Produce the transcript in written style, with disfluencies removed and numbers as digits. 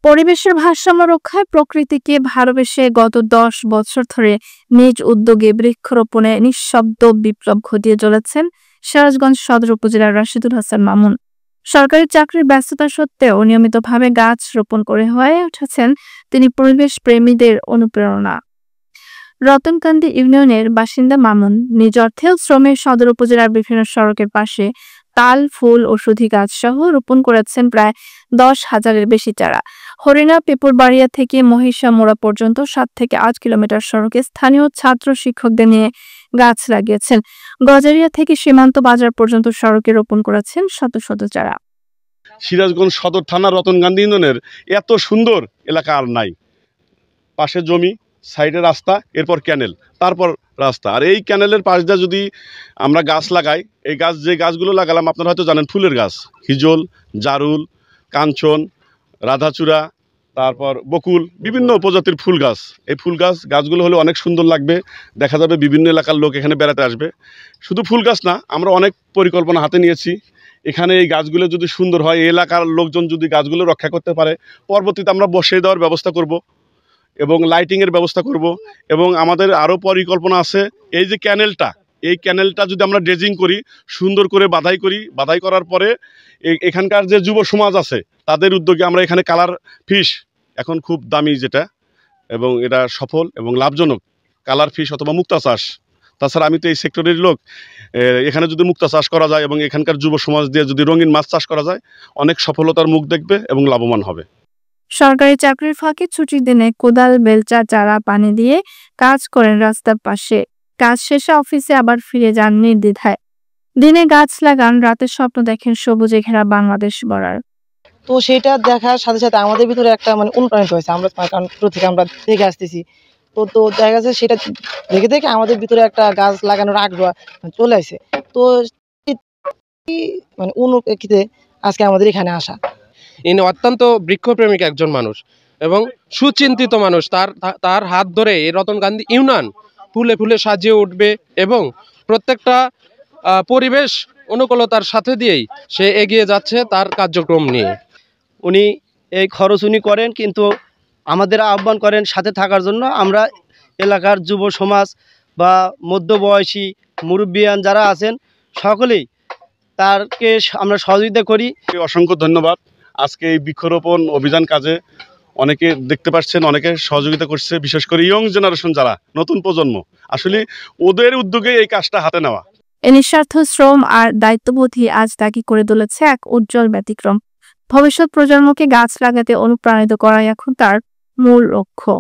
পরিবেশের ভারসাম্য রক্ষায় প্রকৃতিকে ভালোবেসে গত ১০ বছর ধরে নিজ উদ্যোগে বৃক্ষরোপণে নিঃশব্দ বিপ্লব ঘটিয়ে চলেছেন সিরাজগঞ্জ সদর উপজেলার রাশিদুল হাসান মামুন। সরকারি চাকরির ব্যস্ততা সত্ত্বেও নিয়মিতভাবে গাছ রোপণ করে হয়ে উঠেছেন তিনি পরিবেশ প্রেমীদের অনুপ্রেরণা। রতনকান্দি ইউনিয়নের বাসিন্দা মামুন নিজ অর্থে ও শ্রমে সদর উপজেলার বিভিন্ন সড়কের পাশে তাল, ফুল, ঔষধি গাছ সহ রোপণ করেছেন প্রায় ১০,০০০-এর বেশি চারা। হরিণা পেপুরবাড়িয়া থেকে মহিষা মোড়া পর্যন্ত ৭ থেকে ৮ কিলোমিটার সড়কে স্থানীয় ছাত্র শিক্ষকদের নিয়ে গাছ লাগিয়েছেন। গজারিয়া থেকে সীমান্ত বাজার পর্যন্ত সড়কে রোপণ করেছেন শত শত চারা। সিরাজগঞ্জ সদর থানার রতনকান্দি ইউনিয়নের এত সুন্দর এলাকা আর নাই। পাশে জমি, সাইডে রাস্তা, এরপর ক্যানেল, তারপর রাস্তা। আর এই ক্যানেলের পাশ দিয়ে যদি আমরা গাছ লাগাই, এই গাছ যে গাছগুলো লাগালাম আপনারা হয়তো জানেন, ফুলের গাছ, হিজল, জারুল, কাঞ্চন, রাধাচূড়া, তারপর বকুল, বিভিন্ন প্রজাতির ফুল গাছ। এই ফুল গাছগুলো হলে অনেক সুন্দর লাগবে, দেখা যাবে বিভিন্ন এলাকার লোক এখানে বেড়াতে আসবে। শুধু ফুল গাছ না, আমরা অনেক পরিকল্পনা হাতে নিয়েছি। এখানে এই গাছগুলো যদি সুন্দর হয়, এই এলাকার লোকজন যদি গাছগুলো রক্ষা করতে পারে, পরবর্তীতে আমরা বসিয়ে দেওয়ার ব্যবস্থা করব এবং লাইটিংয়ের ব্যবস্থা করব। এবং আমাদের আরও পরিকল্পনা আছে, এই যে এই ক্যানেলটা যদি আমরা ড্রেজিং করি, সুন্দর করে বাধাই করার পরে এখানকার যে যুব সমাজ আছে তাদের উদ্যোগে আমরা এখানে কালার ফিশ, এখন খুব দামি যেটা, এবং এটা সফল এবং লাভজনক, কালার ফিশ অথবা মুক্তা চাষ। তাছাড়া আমি তো এই সেক্টরের লোক, এখানে যদি মুক্তা চাষ করা যায় এবং এখানকার যুব সমাজ দিয়ে যদি রঙিন মাছ চাষ করা যায়, অনেক সফলতার মুখ দেখবে এবং লাভবান হবে। সরকারি চাকরির ফাঁকে ছুটির দিনে কোদাল, বেলচা, চারা পানি দিয়ে কাজ করেন রাস্তার পাশে। কাজ শেষে অফিসে আবার ফিরে যান নির্দ্বিধায়। দিনে গাছ লাগান, রাতে স্বপ্ন দেখেন সবুজে ঘেরা বাংলাদেশ গড়ার। তো সেটা দেখার সাথে সাথে আমাদের ভিতরে একটা অনুপ্রাণিত হয়েছে। আমরা কারণ ছোট থেকে আমরা দেখে আসতেছি, তো দেখা গেছে সেটা দেখে দেখে আমাদের ভিতরে একটা গাছ লাগানোর আগ্রহ চলে আসে। তো অনুপ্রেক্ষিতে আজকে আমাদের এখানে আসা। ইনি অত্যন্ত বৃক্ষপ্রেমিক একজন মানুষ এবং সুচিন্তিত মানুষ। তার হাত ধরে এই রতনকান্দি ইউনিয়ন ফুলে ফুলে সাজিয়ে উঠবে এবং প্রত্যেকটা পরিবেশ অনুকূলতার সাথে দিয়েই সে এগিয়ে যাচ্ছে তার কার্যক্রম নিয়ে। উনি এই খরচ উনি করেন, কিন্তু আমাদের আহ্বান করেন সাথে থাকার জন্য। আমরা এলাকার যুব সমাজ বা মধ্যবয়সী মুরব্বিয়ান যারা আছেন সকলেই তারকে আমরা সহযোগিতা করি। অসংখ্য ধন্যবাদ। আজকে এই বৃক্ষরোপণ অভিযান কাজে অনেকে দেখতে পাচ্ছেন, অনেকে সহযোগিতা করছে, বিশেষ করে ইয়ং জেনারেশন যারা নতুন প্রজন্ম, আসলে ওদের উদ্যোগে এই কাজটা হাতে নেওয়া। নিঃস্বার্থ শ্রম আর দায়িত্ববোধই আজ তাকে করে তুলেছে এক উজ্জ্বল ব্যতিক্রম। ভবিষ্যৎ প্রজন্মকে গাছ লাগাতে অনুপ্রাণিত করাই এখন তার মূল লক্ষ্য।